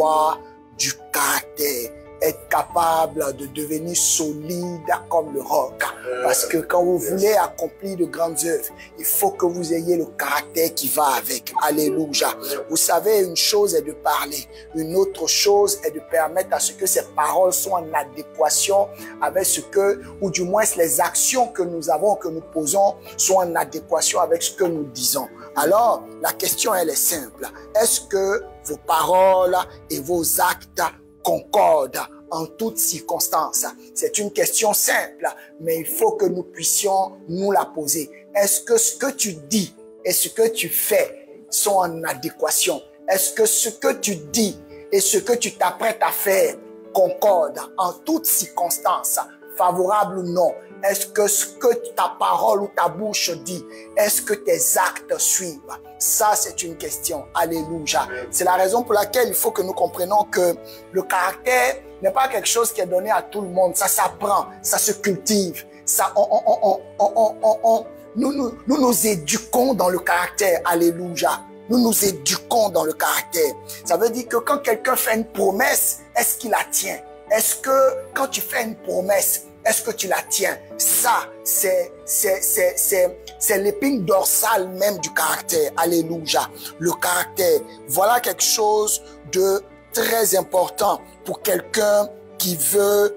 avoir du caractère, être capable de devenir solide comme le roc. Parce que quand vous voulez accomplir de grandes œuvres, il faut que vous ayez le caractère qui va avec. Alléluia. Vous savez, une chose est de parler, une autre chose est de permettre à ce que ces paroles soient en adéquation avec ce que, ou du moins les actions que nous avons, que nous posons, soient en adéquation avec ce que nous disons. Alors, la question, elle est simple. Est-ce que vos paroles et vos actes concordent en toutes circonstances? C'est une question simple, mais il faut que nous puissions nous la poser. Est-ce que ce que tu dis et ce que tu fais sont en adéquation? Est-ce que ce que tu dis et ce que tu t'apprêtes à faire concordent en toutes circonstances, favorable ou non? Est-ce que ce que ta parole ou ta bouche dit, est-ce que tes actes suivent? Ça, c'est une question. Alléluia. C'est la raison pour laquelle il faut que nous comprenions que le caractère n'est pas quelque chose qui est donné à tout le monde. Ça s'apprend, ça se cultive. Ça, nous nous éduquons dans le caractère. Alléluia. Nous nous éduquons dans le caractère. Ça veut dire que quand quelqu'un fait une promesse, est-ce qu'il la tient? Est-ce que quand tu fais une promesse, est-ce que tu la tiens? Ça, c'est l'épine dorsale même du caractère. Alléluia. Le caractère. Voilà quelque chose de très important pour quelqu'un qui veut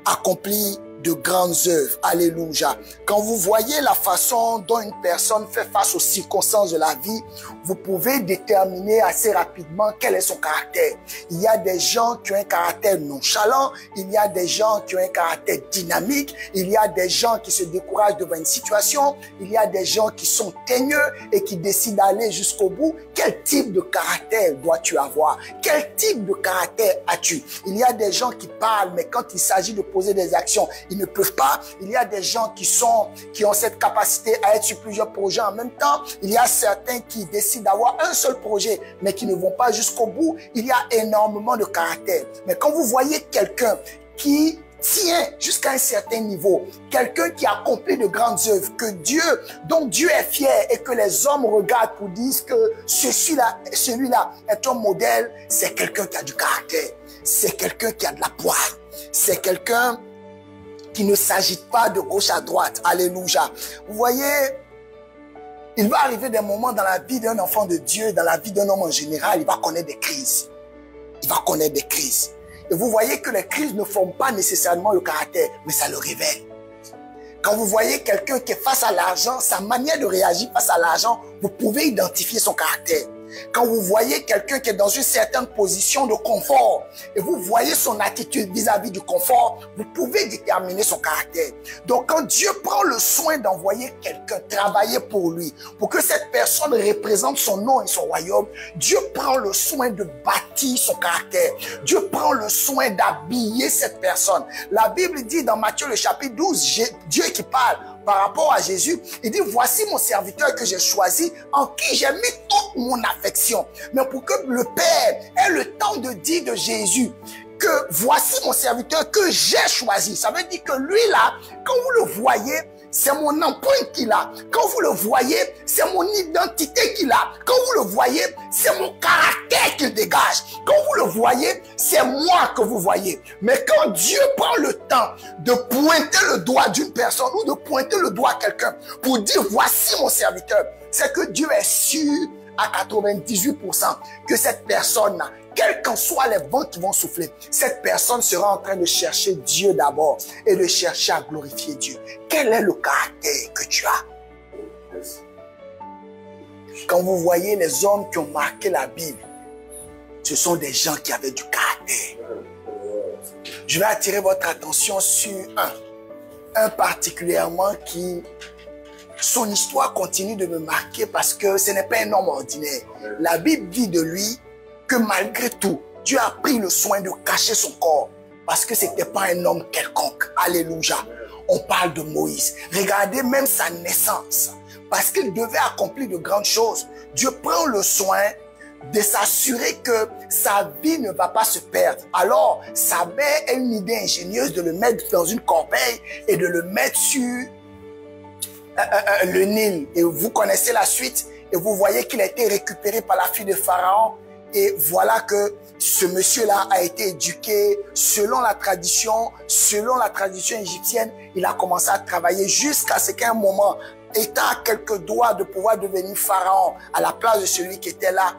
accomplir de grandes œuvres. Alléluia. Quand vous voyez la façon dont une personne fait face aux circonstances de la vie, vous pouvez déterminer assez rapidement quel est son caractère. Il y a des gens qui ont un caractère nonchalant, il y a des gens qui ont un caractère dynamique, il y a des gens qui se découragent devant une situation, il y a des gens qui sont teigneux et qui décident d'aller jusqu'au bout. Quel type de caractère dois-tu avoir? Quel type de caractère as-tu? Il y a des gens qui parlent, mais quand il s'agit de poser des actions, ils ne peuvent pas. Il y a des gens qui ont cette capacité à être sur plusieurs projets en même temps. Il y a certains qui décident d'avoir un seul projet, mais qui ne vont pas jusqu'au bout. Il y a énormément de caractère. Mais quand vous voyez quelqu'un qui tient jusqu'à un certain niveau, quelqu'un qui accomplit de grandes œuvres, dont Dieu est fier et que les hommes regardent pour dire que celui-là est un modèle, c'est quelqu'un qui a du caractère. C'est quelqu'un qui a de la poire. C'est quelqu'un qui ne s'agite pas de gauche à droite. Alléluia. Vous voyez, il va arriver des moments dans la vie d'un enfant de Dieu, dans la vie d'un homme en général, il va connaître des crises. Il va connaître des crises. Et vous voyez que les crises ne forment pas nécessairement le caractère, mais ça le révèle. Quand vous voyez quelqu'un qui est face à l'argent, sa manière de réagir face à l'argent, vous pouvez identifier son caractère. Quand vous voyez quelqu'un qui est dans une certaine position de confort et vous voyez son attitude vis-à-vis du confort, vous pouvez déterminer son caractère. Donc quand Dieu prend le soin d'envoyer quelqu'un travailler pour lui, pour que cette personne représente son nom et son royaume, Dieu prend le soin de bâtir son caractère. Dieu prend le soin d'habiller cette personne. La Bible dit dans Matthieu le chapitre 12, Dieu qui parle par rapport à Jésus, il dit, voici mon serviteur que j'ai choisi, en qui j'ai mis toute mon affection. Mais pour que le Père ait le temps de dire de Jésus que voici mon serviteur que j'ai choisi. Ça veut dire que lui là, quand vous le voyez, c'est mon empreinte qu'il a. Quand vous le voyez, c'est mon identité qu'il a. Quand vous le voyez, c'est mon caractère qu'il dégage. Quand vous le voyez, c'est moi que vous voyez. Mais quand Dieu prend le temps de pointer le doigt d'une personne ou de pointer le doigt à quelqu'un pour dire voici mon serviteur, c'est que Dieu est sûr à 98% que cette personne, quels qu'en soient les vents qui vont souffler, cette personne sera en train de chercher Dieu d'abord et de chercher à glorifier Dieu. Quel est le caractère que tu as? Quand vous voyez les hommes qui ont marqué la Bible, ce sont des gens qui avaient du caractère. Je vais attirer votre attention sur un particulièrement qui... Son histoire continue de me marquer parce que ce n'est pas un homme ordinaire. La Bible dit de lui que malgré tout, Dieu a pris le soin de cacher son corps parce que ce n'était pas un homme quelconque. Alléluia. On parle de Moïse. Regardez même sa naissance. Parce qu'il devait accomplir de grandes choses. Dieu prend le soin de s'assurer que sa vie ne va pas se perdre. Alors, sa mère a une idée ingénieuse de le mettre dans une corbeille et de le mettre sur le Nil. Et vous connaissez la suite. Et vous voyez qu'il a été récupéré par la fille de Pharaon Et voilà que ce monsieur-là a été éduqué selon la tradition égyptienne. Il a commencé à travailler jusqu'à ce qu'à un moment, étant à quelques doigts de pouvoir devenir pharaon à la place de celui qui était là,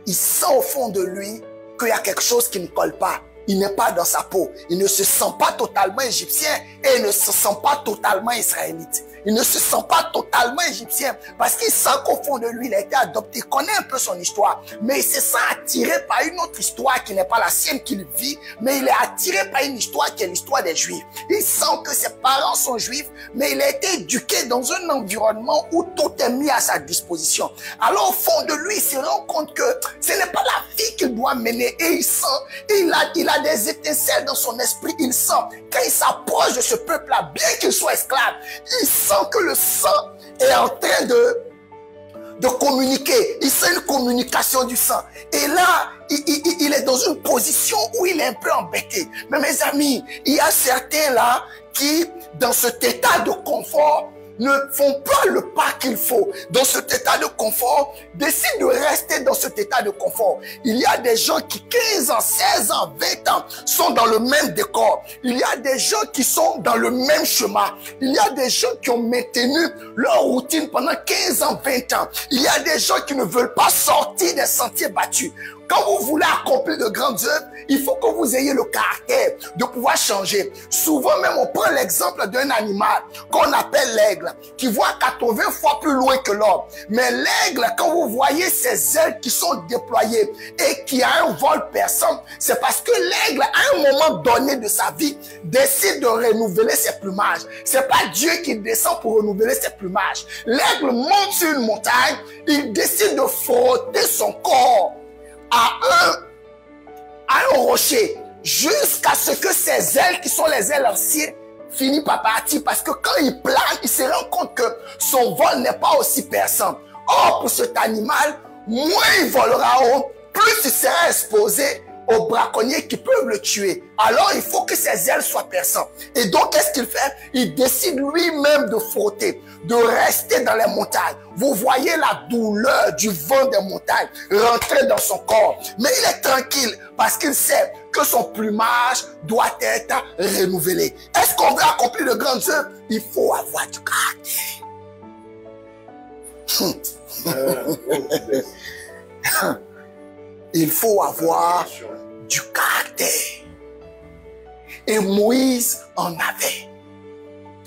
il sent au fond de lui qu'il y a quelque chose qui ne colle pas. Il n'est pas dans sa peau. Il ne se sent pas totalement égyptien et il ne se sent pas totalement israélite. Il ne se sent pas totalement égyptien parce qu'il sent qu'au fond de lui, il a été adopté. Il connaît un peu son histoire, mais il se sent attiré par une autre histoire qui n'est pas la sienne qu'il vit, mais il est attiré par une histoire qui est l'histoire des Juifs. Il sent que ses parents sont juifs, mais il a été éduqué dans un environnement où tout est mis à sa disposition. Alors au fond de lui, il se rend compte que ce n'est pas la vie qu'il doit mener et il sent, il a des étincelles dans son esprit. Il sent, quand il s'approche de ce peuple-là, bien qu'il soit esclave, il sent que le sang est en train de communiquer. Il sent une communication du sang. Et là, il est dans une position où il est un peu embêté. Mais mes amis, il y a certains là qui, dans cet état de confort, ne font pas le pas qu'il faut. Dans cet état de confort, décident de rester dans cet état de confort. Il y a des gens qui 15 ans, 16 ans, 20 ans sont dans le même décor. Il y a des gens qui sont dans le même chemin. Il y a des gens qui ont maintenu leur routine pendant 15 ans, 20 ans. Il y a des gens qui ne veulent pas sortir des sentiers battus. Quand vous voulez accomplir de grandes œuvres, il faut que vous ayez le caractère de pouvoir changer. Souvent même, on prend l'exemple d'un animal qu'on appelle l'aigle, qui voit 80 fois plus loin que l'homme. Mais l'aigle, quand vous voyez ses ailes qui sont déployées et qui a un vol perçant, c'est parce que l'aigle, à un moment donné de sa vie, décide de renouveler ses plumages. C'est pas Dieu qui descend pour renouveler ses plumages. L'aigle monte sur une montagne, il décide de frotter son corps à un rocher jusqu'à ce que ses ailes, qui sont les ailes anciennes, finissent par partir. Parce que quand il plane, il se rend compte que son vol n'est pas aussi perçant. Or, pour cet animal, moins il volera haut, plus il sera exposé aux braconniers qui peuvent le tuer. Alors, il faut que ses ailes soient perçantes. Et donc, qu'est-ce qu'il fait? Il décide lui-même de frotter, de rester dans les montagnes. Vous voyez la douleur du vent des montagnes rentrer dans son corps. Mais il est tranquille parce qu'il sait que son plumage doit être renouvelé. Est-ce qu'on veut accomplir de grandes œuvres? Il faut avoir du caractère. Il faut avoir du caractère. Et Moïse en avait.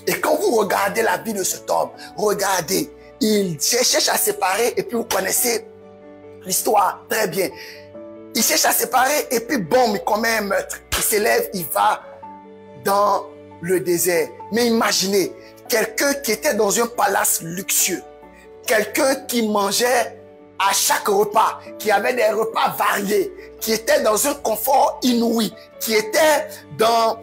Et quand vous regardez la vie de cet homme, regardez, il cherche à séparer, et puis vous connaissez l'histoire très bien. Il cherche à séparer, et puis bon, il commet un meurtre. Il s'élève, il va dans le désert. Mais imaginez, quelqu'un qui était dans un palace luxueux, quelqu'un qui mangeait à chaque repas, qui avait des repas variés, qui était dans un confort inouï, qui était dans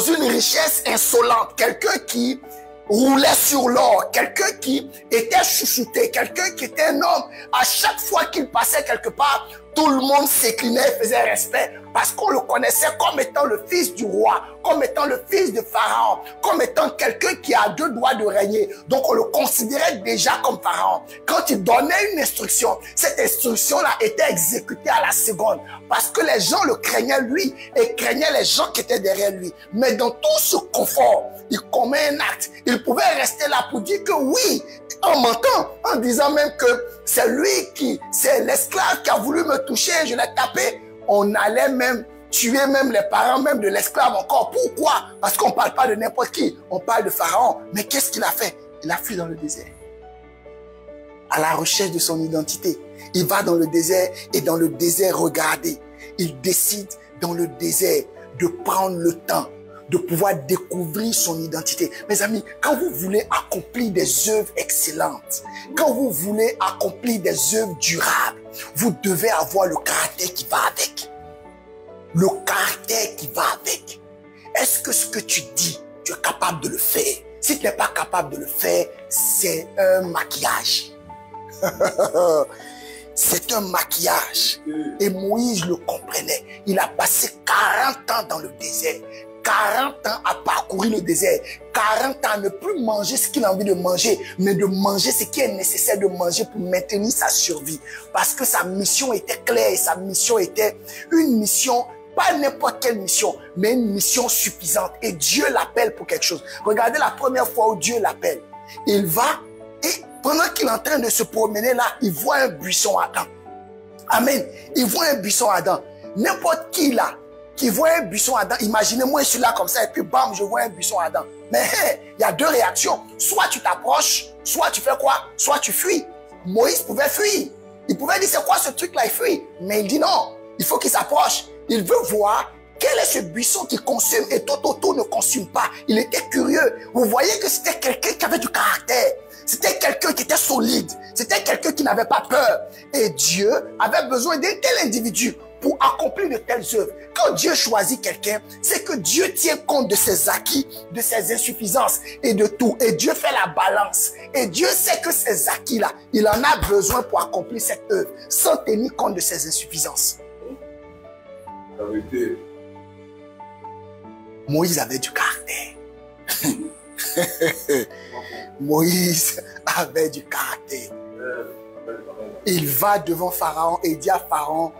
une richesse insolente, quelqu'un qui roulait sur l'or, quelqu'un qui était chouchouté, quelqu'un qui était un homme, à chaque fois qu'il passait quelque part, tout le monde s'inclinait et faisait respect parce qu'on le connaissait comme étant le fils du roi, comme étant le fils de Pharaon, comme étant quelqu'un qui a 2 doigts de régner. Donc on le considérait déjà comme Pharaon. Quand il donnait une instruction, cette instruction-là était exécutée à la seconde parce que les gens le craignaient lui et craignaient les gens qui étaient derrière lui. Mais dans tout ce confort, il commet un acte. Il pouvait rester là pour dire que oui, en mentant, en disant même que c'est lui c'est l'esclave qui a voulu me toucher, je l'ai tapé. On allait même tuer même les parents même de l'esclave encore. Pourquoi? Parce qu'on ne parle pas de n'importe qui, on parle de Pharaon. Mais qu'est-ce qu'il a fait? Il a fui dans le désert, à la recherche de son identité. Il va dans le désert et dans le désert, regardez, il décide dans le désert de prendre le temps de pouvoir découvrir son identité. Mes amis, quand vous voulez accomplir des œuvres excellentes, quand vous voulez accomplir des œuvres durables, vous devez avoir le caractère qui va avec. Le caractère qui va avec. Est-ce que ce que tu dis, tu es capable de le faire? Si tu n'es pas capable de le faire, c'est un maquillage. C'est un maquillage. Et Moïse le comprenait. Il a passé 40 ans dans le désert. 40 ans à parcourir le désert. 40 ans à ne plus manger ce qu'il a envie de manger, mais de manger ce qui est nécessaire de manger pour maintenir sa survie. Parce que sa mission était claire et sa mission était une mission, pas n'importe quelle mission, mais une mission suffisante. Et Dieu l'appelle pour quelque chose. Regardez la première fois où Dieu l'appelle. Il va et pendant qu'il est en train de se promener là, il voit un buisson ardent. Amen. Il voit un buisson ardent. N'importe qui là, qui voit un buisson ardent, imaginez-moi je suis là comme ça et puis bam, je vois un buisson ardent. Mais il y a deux réactions. Soit tu t'approches, soit tu fais quoi? Soit tu fuis. Moïse pouvait fuir. Il pouvait dire c'est quoi ce truc là, il fuit. Mais il dit non, il faut qu'il s'approche. Il veut voir quel est ce buisson qui consume et tout ne consume pas. Il était curieux. Vous voyez que c'était quelqu'un qui avait du caractère. C'était quelqu'un qui était solide. C'était quelqu'un qui n'avait pas peur. Et Dieu avait besoin d'un tel individu pour accomplir de telles œuvres. Quand Dieu choisit quelqu'un, c'est que Dieu tient compte de ses acquis, de ses insuffisances et de tout. Et Dieu fait la balance. Et Dieu sait que ces acquis-là, il en a besoin pour accomplir cette œuvre, sans tenir compte de ses insuffisances. La vérité. Moïse avait du caractère. Moïse avait du caractère. Il va devant Pharaon et dit à Pharaon,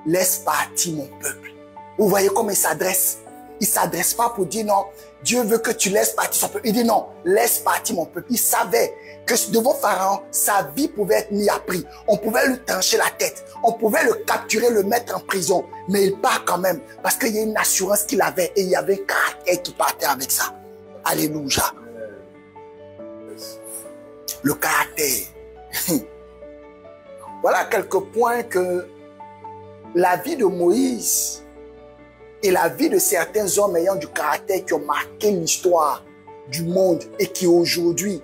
laisse partir mon peuple. Vous voyez comment il s'adresse? Il ne s'adresse pas pour dire non, Dieu veut que tu laisses partir son peuple. Il dit non, laisse partir mon peuple. Il savait que devant Pharaon, sa vie pouvait être mise à prix. On pouvait lui trancher la tête. On pouvait le capturer, le mettre en prison. Mais il part quand même parce qu'il y a une assurance qu'il avait et il y avait un caractère qui partait avec ça. Alléluia. Le caractère. Voilà quelques points que la vie de Moïse et la vie de certains hommes ayant du caractère qui ont marqué l'histoire du monde et qui aujourd'hui,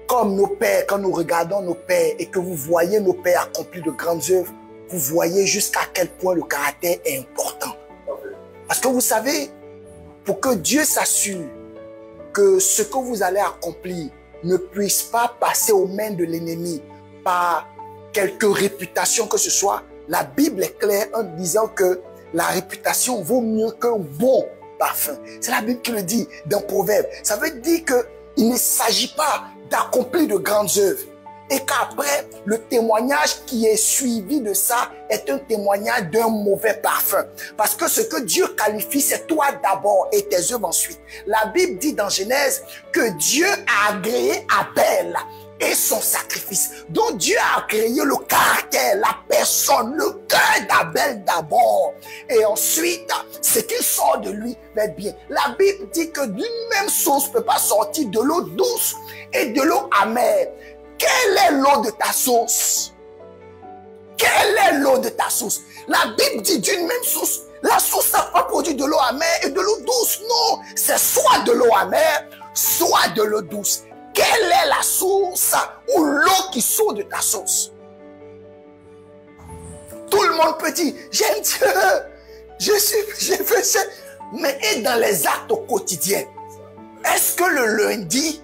comme nos pères, quand nous regardons nos pères et que vous voyez nos pères accomplir de grandes œuvres, vous voyez jusqu'à quel point le caractère est important. Parce que vous savez, pour que Dieu s'assure que ce que vous allez accomplir ne puisse pas passer aux mains de l'ennemi par quelque réputation que ce soit, la Bible est claire en disant que la réputation vaut mieux qu'un bon parfum. C'est la Bible qui le dit dans Proverbe. Ça veut dire qu'il ne s'agit pas d'accomplir de grandes œuvres. Et qu'après, le témoignage qui est suivi de ça est un témoignage d'un mauvais parfum. Parce que ce que Dieu qualifie, c'est toi d'abord et tes œuvres ensuite. La Bible dit dans Genèse que Dieu a agréé Abel et son sacrifice. Donc Dieu a créé le caractère, la personne, le cœur d'Abel d'abord. Et ensuite, ce qui sort de lui va être bien. La Bible dit que d'une même source ne peut pas sortir de l'eau douce et de l'eau amère. Quelle est l'eau de ta source? Quelle est l'eau de ta source? La Bible dit d'une même source. La source n'a pas produit de l'eau amère et de l'eau douce. Non, c'est soit de l'eau amère, soit de l'eau douce. Quelle est la source ou l'eau qui sort de ta source? Tout le monde peut dire, j'aime Dieu, j'ai fait ça. Mais et dans les actes au quotidien, est-ce que le lundi,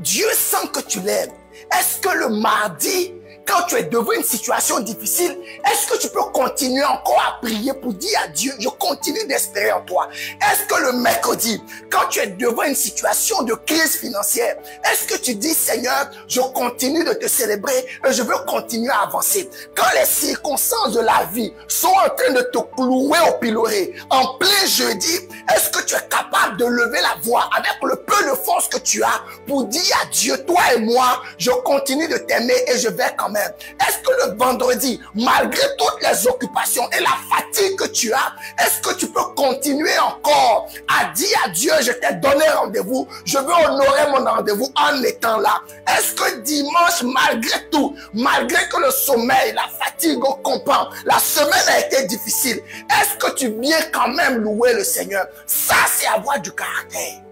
Dieu sent que tu l'aimes? Est-ce que le mardi, quand tu es devant une situation difficile, est-ce que tu peux continuer encore à prier pour dire à Dieu, je continue d'espérer en toi? Est-ce que le mercredi, quand tu es devant une situation de crise financière, est-ce que tu dis, Seigneur, je continue de te célébrer et je veux continuer à avancer? Quand les circonstances de la vie sont en train de te clouer au pilori, en plein jeudi, est-ce que tu es capable de lever la voix avec le peu de force que tu as pour dire à Dieu, toi et moi, je continue de t'aimer et je vais quand même. Est-ce que le vendredi, malgré toutes les occupations et la fatigue que tu as, est-ce que tu peux continuer encore à dire à Dieu, je t'ai donné rendez-vous, je veux honorer mon rendez-vous en étant là? Est-ce que dimanche, malgré tout, malgré que le sommeil, la fatigue, on comprend, la semaine a été difficile, est-ce que tu viens quand même louer le Seigneur? Ça, c'est avoir du caractère.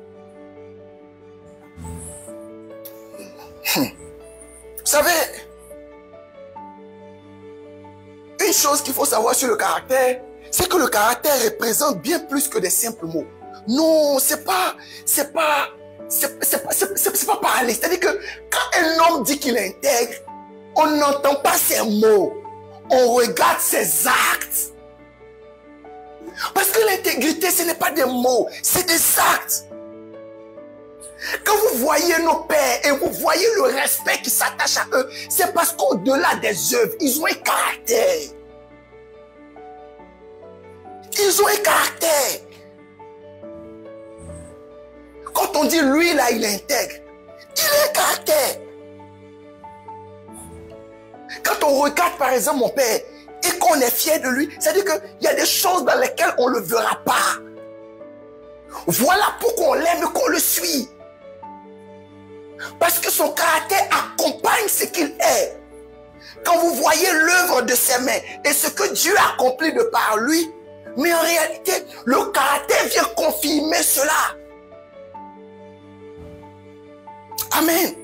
Vous savez, une chose qu'il faut savoir sur le caractère, c'est que le caractère représente bien plus que des simples mots. Non, c'est pas parler. C'est-à-dire que quand un homme dit qu'il est intègre, on n'entend pas ses mots, on regarde ses actes. Parce que l'intégrité, ce n'est pas des mots, c'est des actes. Quand vous voyez nos pères et vous voyez le respect qui s'attache à eux, c'est parce qu'au-delà des œuvres, ils ont un caractère. Ils ont un caractère. Quand on dit lui là, il est intègre, il a un caractère. Quand on regarde par exemple mon père et qu'on est fier de lui, c'est-à-dire qu'il y a des choses dans lesquelles on ne le verra pas. Voilà pourquoi on l'aime et qu'on le suit. Parce que son caractère accompagne ce qu'il est. Quand vous voyez l'œuvre de ses mains et ce que Dieu a accompli de par lui, mais en réalité, le caractère vient confirmer cela. Amen.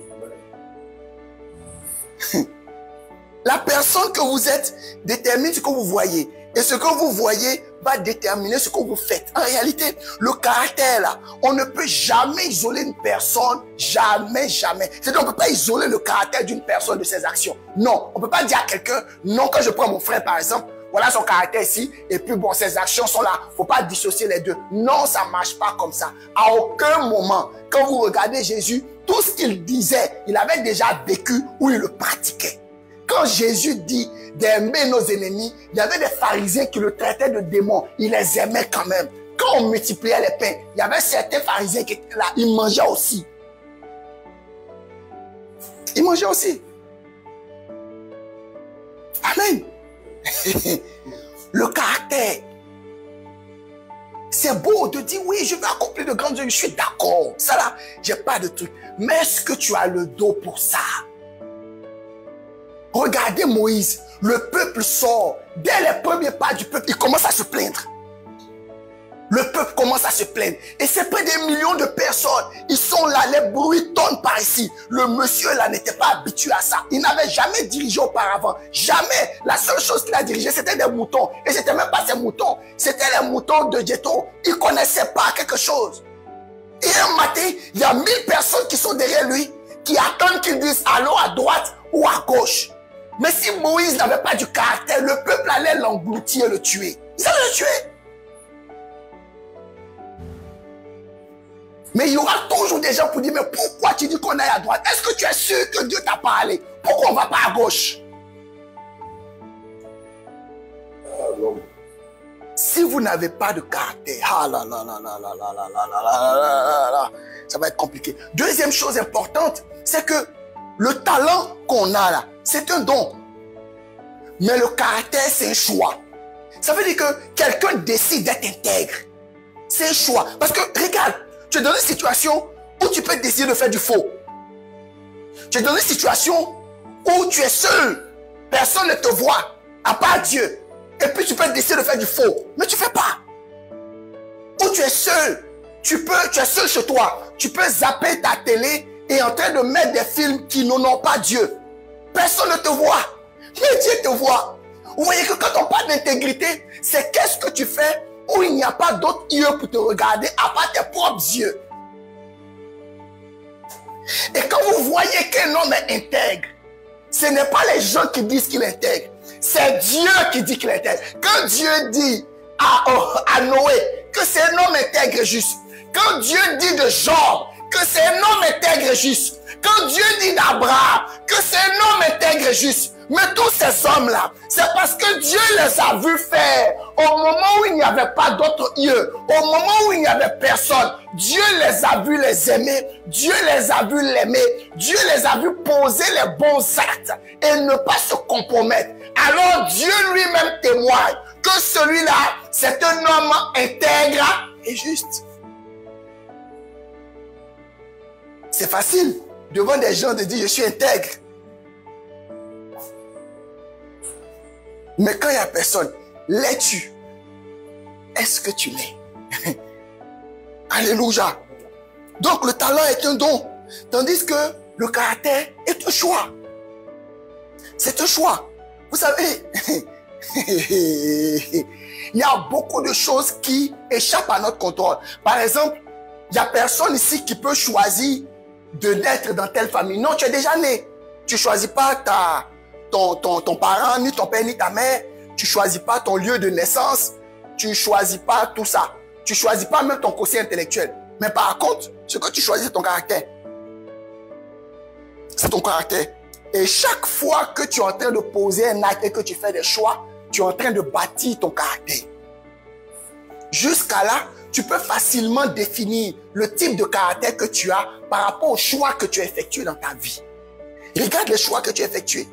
La personne que vous êtes détermine ce que vous voyez. Et ce que vous voyez va déterminer ce que vous faites. En réalité, le caractère là, on ne peut jamais isoler une personne. Jamais, jamais. C'est-à-dire qu'on ne peut pas isoler le caractère d'une personne de ses actions. Non, on ne peut pas dire à quelqu'un, non, quand je prends mon frère par exemple, voilà son caractère ici, et puis bon, ses actions sont là. Il ne faut pas dissocier les deux. Non, ça ne marche pas comme ça. À aucun moment, quand vous regardez Jésus, tout ce qu'il disait, il avait déjà vécu ou il le pratiquait. Quand Jésus dit d'aimer nos ennemis, il y avait des pharisiens qui le traitaient de démons. Il les aimait quand même. Quand on multipliait les pains, il y avait certains pharisiens qui étaient là. Ils mangeaient aussi. Ils mangeaient aussi. Amen. Le caractère. C'est beau de dire oui, je vais accomplir de grandes œuvres. Je suis d'accord. Ça là, j'ai pas de truc. Mais est-ce que tu as le dos pour ça? Regardez Moïse, le peuple sort. Dès les premiers pas du peuple, il commence à se plaindre. Le peuple commence à se plaindre. Et c'est près des millions de personnes. Ils sont là, les bruits tonnent par ici. Le monsieur là n'était pas habitué à ça. Il n'avait jamais dirigé auparavant. Jamais. La seule chose qu'il a dirigé, c'était des moutons. Et c'était même pas ses moutons. C'était les moutons de Jéthro. Il ne connaissait pas quelque chose. Et un matin, il y a 1000 personnes qui sont derrière lui, qui attendent qu'il dise allô à droite ou à gauche. Mais si Moïse n'avait pas du caractère, le peuple allait l'engloutir et le tuer. Ils allaient le tuer. Mais il y aura toujours des gens pour dire, mais pourquoi tu dis qu'on aille à droite? Est-ce que tu es sûr que Dieu t'a parlé? Pourquoi on ne va pas à gauche? Si vous n'avez pas de caractère, ça va être compliqué. Deuxième chose importante, c'est que le talent qu'on a là, c'est un don. Mais le caractère, c'est un choix. Ça veut dire que quelqu'un décide d'être intègre. C'est un choix. Parce que, regarde, tu es dans une situation où tu peux décider de faire du faux. Tu es dans une situation où tu es seul. Personne ne te voit, à part Dieu. Et puis tu peux décider de faire du faux. Mais tu ne fais pas. Où tu es seul. Tu es seul chez toi. Tu peux zapper ta télé et en train de mettre des films qui n'ont pas Dieu. Personne ne te voit. Mais Dieu te voit. Vous voyez que quand on parle d'intégrité, c'est qu'est-ce que tu fais où il n'y a pas d'autres yeux pour te regarder à part tes propres yeux. Et quand vous voyez qu'un homme est intègre, ce n'est pas les gens qui disent qu'il est intègre. C'est Dieu qui dit qu'il est intègre. Quand Dieu dit à Noé que c'est un homme intègre et juste, quand Dieu dit de Job que c'est un homme intègre et juste, quand Dieu dit d'Abraham que c'est un homme intègre et juste, mais tous ces hommes-là, c'est parce que Dieu les a vus faire au moment où il n'y avait pas d'autres yeux, au moment où il n'y avait personne. Dieu les a vus les aimer, Dieu les a vus l'aimer, Dieu les a vus poser les bons actes et ne pas se compromettre. Alors Dieu lui-même témoigne que celui-là, c'est un homme intègre et juste. C'est facile devant des gens de dire je suis intègre. Mais quand il n'y a personne, l'es-tu? Est-ce que tu l'es? Alléluia. Donc le talent est un don. Tandis que le caractère est un choix. C'est un choix. Vous savez, il y a beaucoup de choses qui échappent à notre contrôle. Par exemple, il n'y a personne ici qui peut choisir de naître dans telle famille. Non, tu es déjà né. Tu ne choisis pas ton parent, ni ton père, ni ta mère. Tu ne choisis pas ton lieu de naissance. tu ne choisis pas tout ça. Tu ne choisis pas même ton quotient intellectuel. Mais par contre, ce que tu choisis, c'est ton caractère. C'est ton caractère. Et chaque fois que tu es en train de poser un acte et que tu fais des choix, tu es en train de bâtir ton caractère. Jusqu'à là, tu peux facilement définir le type de caractère que tu as par rapport aux choix que tu as effectués dans ta vie. Regarde les choix que tu as effectués.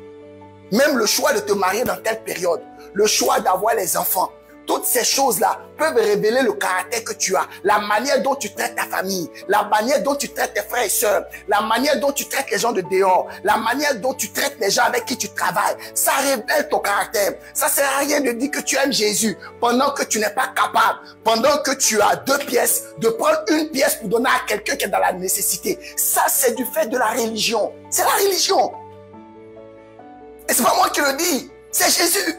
Même le choix de te marier dans telle période, le choix d'avoir les enfants. Toutes ces choses-là peuvent révéler le caractère que tu as, la manière dont tu traites ta famille, la manière dont tu traites tes frères et sœurs, la manière dont tu traites les gens de dehors, la manière dont tu traites les gens avec qui tu travailles. Ça révèle ton caractère. Ça sert à rien de dire que tu aimes Jésus pendant que tu n'es pas capable, pendant que tu as 2 pièces, de prendre une pièce pour donner à quelqu'un qui est dans la nécessité. Ça, c'est du fait de la religion. C'est la religion. Et c'est pas moi qui le dis, c'est Jésus.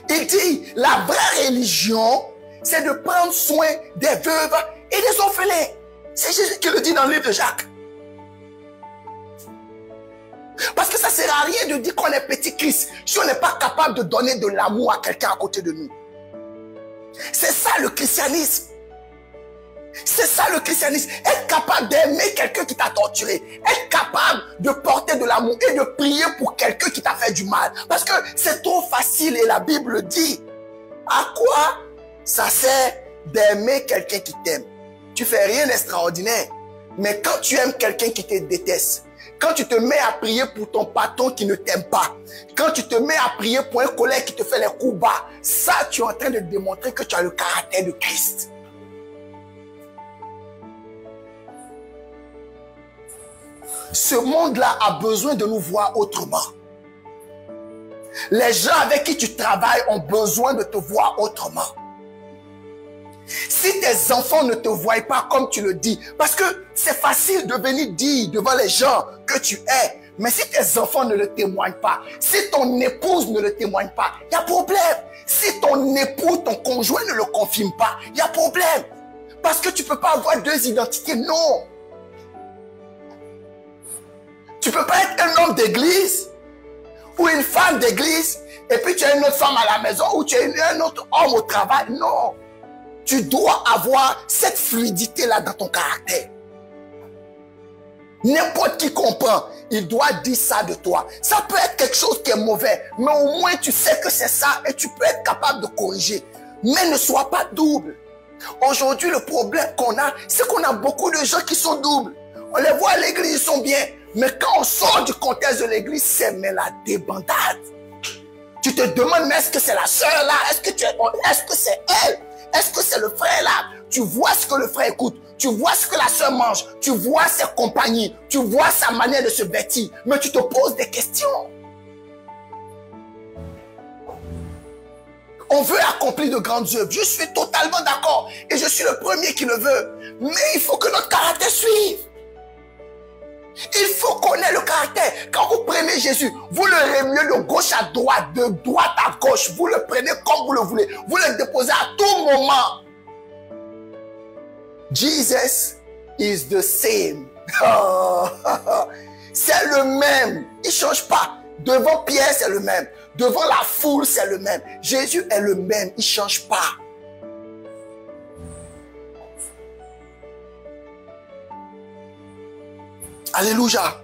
Il dit, la vraie religion, c'est de prendre soin des veuves et des orphelins. C'est Jésus qui le dit dans le livre de Jacques. Parce que ça ne sert à rien de dire qu'on est petit Christ si on n'est pas capable de donner de l'amour à quelqu'un à côté de nous. C'est ça le christianisme. C'est ça le christianisme. Être capable d'aimer quelqu'un qui t'a torturé. Être capable de porter de l'amour et de prier pour quelqu'un qui t'a fait du mal. Parce que c'est trop facile et la Bible dit. À quoi ça sert d'aimer quelqu'un qui t'aime? Tu fais rien d'extraordinaire. Mais quand tu aimes quelqu'un qui te déteste, quand tu te mets à prier pour ton patron qui ne t'aime pas, quand tu te mets à prier pour un collègue qui te fait les coups bas, ça tu es en train de démontrer que tu as le caractère de Christ. Ce monde-là a besoin de nous voir autrement. Les gens avec qui tu travailles ont besoin de te voir autrement. Si tes enfants ne te voient pas comme tu le dis, parce que c'est facile de venir dire devant les gens que tu es, mais si tes enfants ne le témoignent pas, si ton épouse ne le témoigne pas, il y a problème. Si ton époux, ton conjoint ne le confirme pas, il y a problème. Parce que tu ne peux pas avoir 2 identités, non. Tu ne peux pas être un homme d'église ou une femme d'église et puis tu as une autre femme à la maison ou tu as un autre homme au travail. Non. Tu dois avoir cette fluidité-là dans ton caractère. N'importe qui comprend, il doit dire ça de toi. Ça peut être quelque chose qui est mauvais, mais au moins tu sais que c'est ça et tu peux être capable de corriger. Mais ne sois pas double. Aujourd'hui, le problème qu'on a, c'est qu'on a beaucoup de gens qui sont doubles. On les voit à l'église, ils sont bien. Mais quand on sort du contexte de l'église, c'est mais la débandade. Tu te demandes, mais est-ce que c'est la sœur là? Est-ce que c'est elle? Est-ce que c'est le frère là? Tu vois ce que le frère écoute. Tu vois ce que la sœur mange. Tu vois ses compagnies. Tu vois sa manière de se vêtir. Mais tu te poses des questions. On veut accomplir de grandes œuvres. Je suis totalement d'accord. Et je suis le premier qui le veut. Mais il faut que notre caractère suive. Il faut connaître le caractère. Quand vous prenez Jésus, vous le remuez de gauche à droite, de droite à gauche. Vous le prenez comme vous le voulez. Vous le déposez à tout moment. Jesus is the same. C'est le même. Il ne change pas. Devant Pierre, c'est le même. Devant la foule, c'est le même. Jésus est le même. Il ne change pas. Alléluia.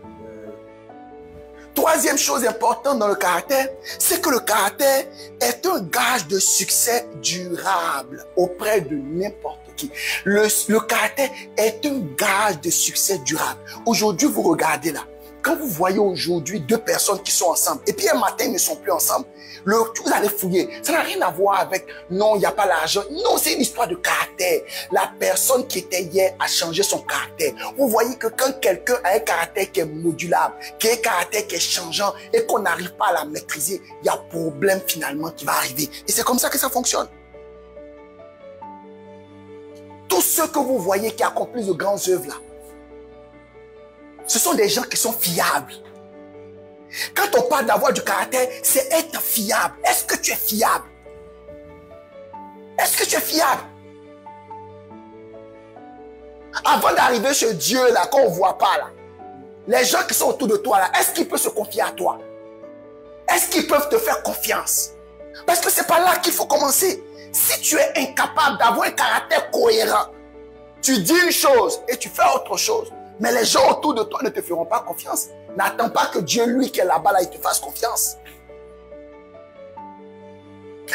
Troisième chose importante dans le caractère, c'est que le caractère est un gage de succès durable auprès de n'importe qui. Le caractère est un gage de succès durable. Aujourd'hui, vous regardez là. Quand vous voyez aujourd'hui 2 personnes qui sont ensemble, et puis un matin, ils ne sont plus ensemble, vous allez fouiller. Ça n'a rien à voir avec, non, il n'y a pas l'argent. Non, c'est une histoire de caractère. La personne qui était hier a changé son caractère. Vous voyez que quand quelqu'un a un caractère qui est modulable, qui a un caractère qui est changeant, et qu'on n'arrive pas à la maîtriser, il y a problème finalement qui va arriver. Et c'est comme ça que ça fonctionne. Tous ceux que vous voyez qui accomplissent de grandes œuvres là, ce sont des gens qui sont fiables. Quand on parle d'avoir du caractère, c'est être fiable. Est-ce que tu es fiable? Est-ce que tu es fiable? Avant d'arriver chez Dieu, là, qu'on ne voit pas, là, les gens qui sont autour de toi, là, est-ce qu'ils peuvent se confier à toi? Est-ce qu'ils peuvent te faire confiance? Parce que c'est par là qu'il faut commencer. Si tu es incapable d'avoir un caractère cohérent, tu dis une chose et tu fais autre chose. Mais les gens autour de toi ne te feront pas confiance. N'attends pas que Dieu, lui, qui est là-bas, là, il te fasse confiance.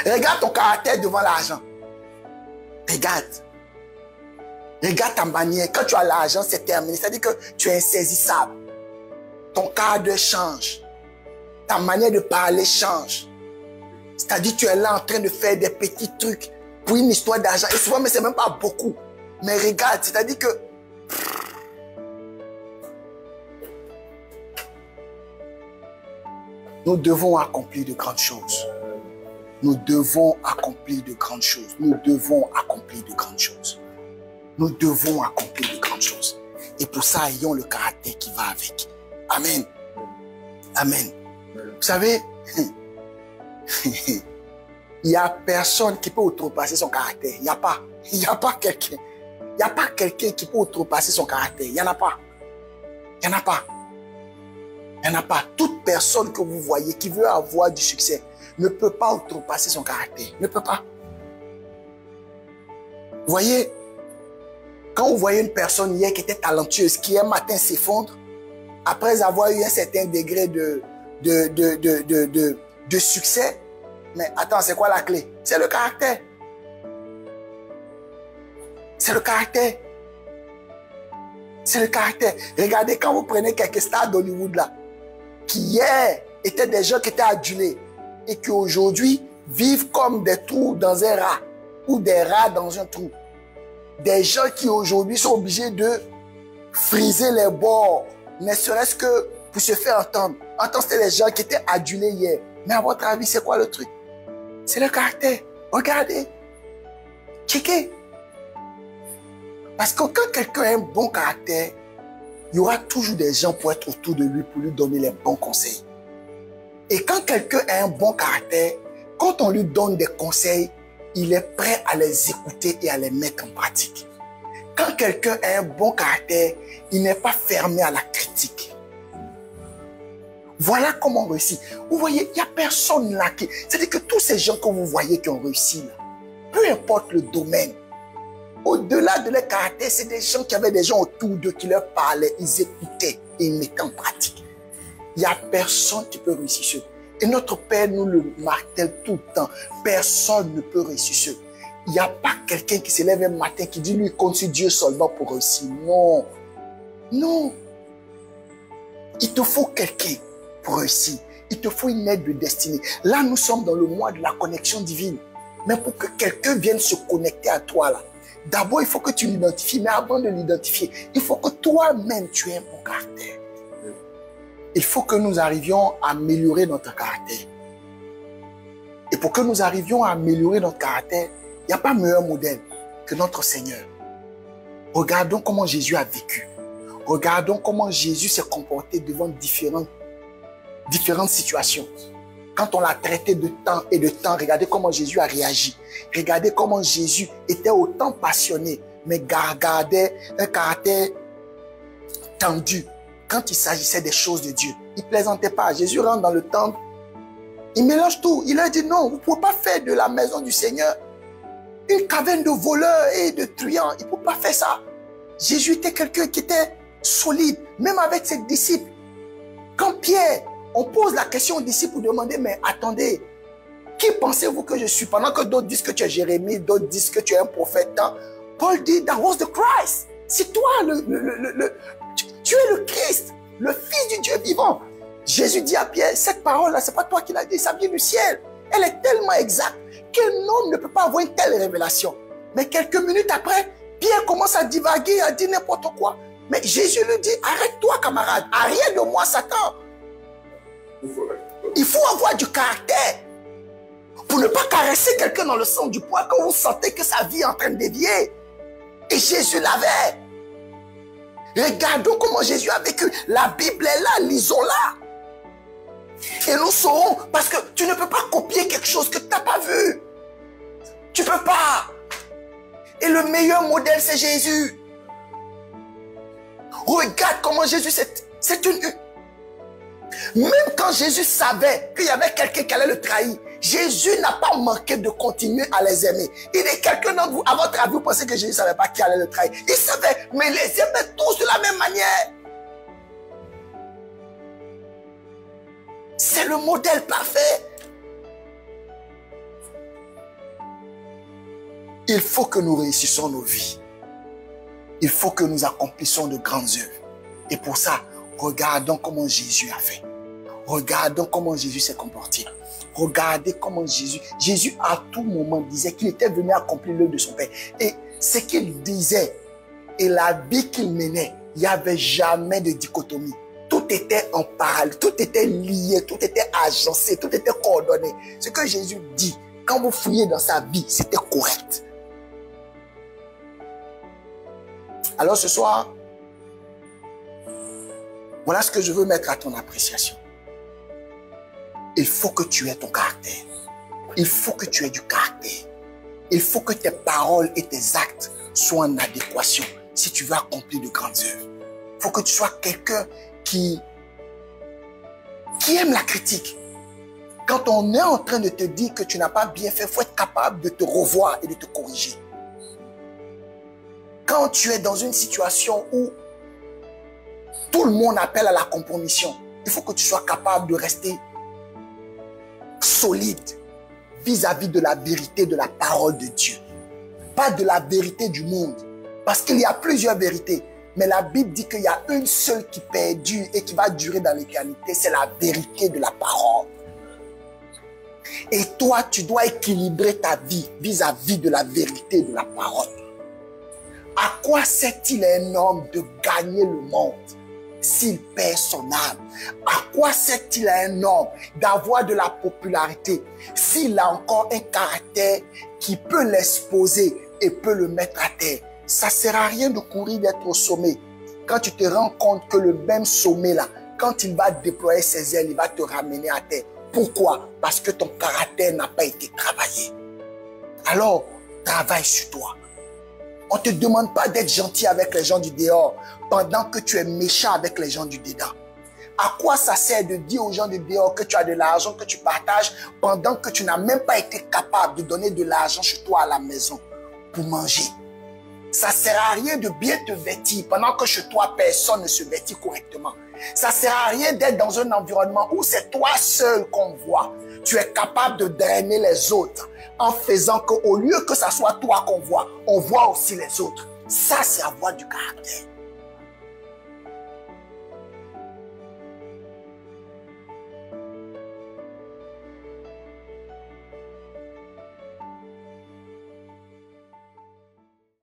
Regarde ton caractère devant l'argent. Regarde. Regarde ta manière. Quand tu as l'argent, c'est terminé. C'est-à-dire que tu es insaisissable. Ton caractère change. Ta manière de parler change. C'est-à-dire que tu es là en train de faire des petits trucs pour une histoire d'argent. Et souvent, mais c'est même pas beaucoup. Mais regarde, c'est-à-dire que nous devons accomplir de grandes choses. Nous devons accomplir de grandes choses. Nous devons accomplir de grandes choses. Nous devons accomplir de grandes choses. Et pour ça, ayons le caractère qui va avec. Amen. Amen. Vous savez, il n'y a personne qui peut outrepasser son caractère. Il n'y a pas. Il n'y a pas quelqu'un. Il n'y a pas quelqu'un qui peut outrepasser son caractère. Il n'y en a pas. Il n'y en a pas. Il n'y en a pas. Toute personne que vous voyez qui veut avoir du succès ne peut pas outrepasser son caractère. Ne peut pas. Vous voyez, quand vous voyez une personne hier qui était talentueuse, qui un matin s'effondre, après avoir eu un certain degré de succès, mais attends, c'est quoi la clé? C'est le caractère. C'est le caractère. C'est le caractère. Regardez, quand vous prenez quelques stars d'Hollywood là, qui hier étaient des gens qui étaient adulés et qui aujourd'hui vivent comme des trous dans un rat ou des rats dans un trou. Des gens qui aujourd'hui sont obligés de friser les bords, ne serait-ce que pour se faire entendre. Entendre, c'était les gens qui étaient adulés hier. Mais à votre avis, c'est quoi le truc? C'est le caractère. Regardez. Checkez. Parce que quand quelqu'un a un bon caractère, il y aura toujours des gens pour être autour de lui, pour lui donner les bons conseils. Et quand quelqu'un a un bon caractère, quand on lui donne des conseils, il est prêt à les écouter et à les mettre en pratique. Quand quelqu'un a un bon caractère, il n'est pas fermé à la critique. Voilà comment on réussit. Vous voyez, il n'y a personne là qui... C'est-à-dire que tous ces gens que vous voyez qui ont réussi, là, peu importe le domaine, au-delà de leur caractère, c'est des gens qui avaient des gens autour d'eux qui leur parlaient, ils écoutaient et ils mettaient en pratique. Il n'y a personne qui peut réussir seul. Et notre Père nous le martèle tout le temps. Personne ne peut réussir seul. Il n'y a pas quelqu'un qui se lève un matin qui dit lui compte sur Dieu seulement pour réussir. Non. Non. Il te faut quelqu'un pour réussir. Il te faut une aide de destinée. Là, nous sommes dans le mois de la connexion divine. Mais pour que quelqu'un vienne se connecter à toi, là, d'abord, il faut que tu l'identifies. Mais avant de l'identifier, il faut que toi-même, tu aies un bon caractère. Il faut que nous arrivions à améliorer notre caractère. Et pour que nous arrivions à améliorer notre caractère, il n'y a pas meilleur modèle que notre Seigneur. Regardons comment Jésus a vécu. Regardons comment Jésus s'est comporté devant différentes situations. Quand on l'a traité de temps et de temps, regardez comment Jésus a réagi. Regardez comment Jésus était autant passionné, mais gardait un caractère tendu. Quand il s'agissait des choses de Dieu, il ne plaisantait pas. Jésus rentre dans le temple, il mélange tout. Il a dit non, vous ne pouvez pas faire de la maison du Seigneur une caverne de voleurs et de truands. Il ne peut pas faire ça. Jésus était quelqu'un qui était solide, même avec ses disciples. Quand Pierre, on pose la question aux disciples pour demander, mais attendez, qui pensez-vous que je suis? Pendant que d'autres disent que tu es Jérémie, d'autres disent que tu es un prophète. Paul dit, that was the Christ. C'est toi, tu es le Christ, le Fils du Dieu vivant. Jésus dit à Pierre, cette parole-là, ce n'est pas toi qui l'as dit, ça vient du ciel. Elle est tellement exacte qu'un homme ne peut pas avoir une telle révélation. Mais quelques minutes après, Pierre commence à divaguer, à dire n'importe quoi. Mais Jésus lui dit, arrête-toi camarade, arrière de moi Satan. Il faut avoir du caractère pour ne pas caresser quelqu'un dans le sens du poing quand vous sentez que sa vie est en train de dévier. Et Jésus l'avait. Regardons comment Jésus a vécu. La Bible est là, lisons-la. Et nous saurons, parce que tu ne peux pas copier quelque chose que tu n'as pas vu. Tu ne peux pas. Et le meilleur modèle, c'est Jésus. Regarde comment Jésus, c'est une... Même quand Jésus savait qu'il y avait quelqu'un qui allait le trahir, Jésus n'a pas manqué de continuer à les aimer. Il est quelqu'un d'entre vous, à votre avis, vous pensez que Jésus ne savait pas qui allait le trahir. Il savait, mais il les aimait tous de la même manière. C'est le modèle parfait. Il faut que nous réussissions nos vies. Il faut que nous accomplissions de grandes œuvres. Et pour ça, regardons comment Jésus a fait. Regardons comment Jésus s'est comporté. Regardez comment Jésus à tout moment disait qu'il était venu accomplir l'œuvre de son Père. Et ce qu'il disait et la vie qu'il menait, il n'y avait jamais de dichotomie. Tout était en parallèle, tout était lié, tout était agencé, tout était coordonné. Ce que Jésus dit, quand vous fouillez dans sa vie, c'était correct. Alors ce soir, voilà ce que je veux mettre à ton appréciation. Il faut que tu aies ton caractère. Il faut que tu aies du caractère. Il faut que tes paroles et tes actes soient en adéquation si tu veux accomplir de grandes œuvres. Il faut que tu sois quelqu'un qui aime la critique. Quand on est en train de te dire que tu n'as pas bien fait, il faut être capable de te revoir et de te corriger. Quand tu es dans une situation où tout le monde appelle à la compromission, il faut que tu sois capable de rester solide vis-à-vis de la vérité de la parole de Dieu. Pas de la vérité du monde. Parce qu'il y a plusieurs vérités. Mais la Bible dit qu'il y a une seule qui perdure et qui va durer dans l'éternité. C'est la vérité de la parole. Et toi, tu dois équilibrer ta vie vis-à-vis de la vérité de la parole. À quoi sert-il à un homme de gagner le monde s'il perd son âme? À quoi sert-il à un homme d'avoir de la popularité s'il a encore un caractère qui peut l'exposer et peut le mettre à terre? Ça ne sert à rien de courir d'être au sommet quand tu te rends compte que le même sommet là, quand il va déployer ses ailes, il va te ramener à terre. Pourquoi? Parce que ton caractère n'a pas été travaillé. Alors, travaille sur toi. On ne te demande pas d'être gentil avec les gens du dehors pendant que tu es méchant avec les gens du dedans. À quoi ça sert de dire aux gens du dehors que tu as de l'argent que tu partages pendant que tu n'as même pas été capable de donner de l'argent chez toi à la maison pour manger? Ça ne sert à rien de bien te vêtir pendant que chez toi, personne ne se vêtit correctement. Ça ne sert à rien d'être dans un environnement où c'est toi seul qu'on voit. Tu es capable de drainer les autres en faisant qu'au lieu que ça soit toi qu'on voit, on voit aussi les autres. Ça, c'est avoir du caractère.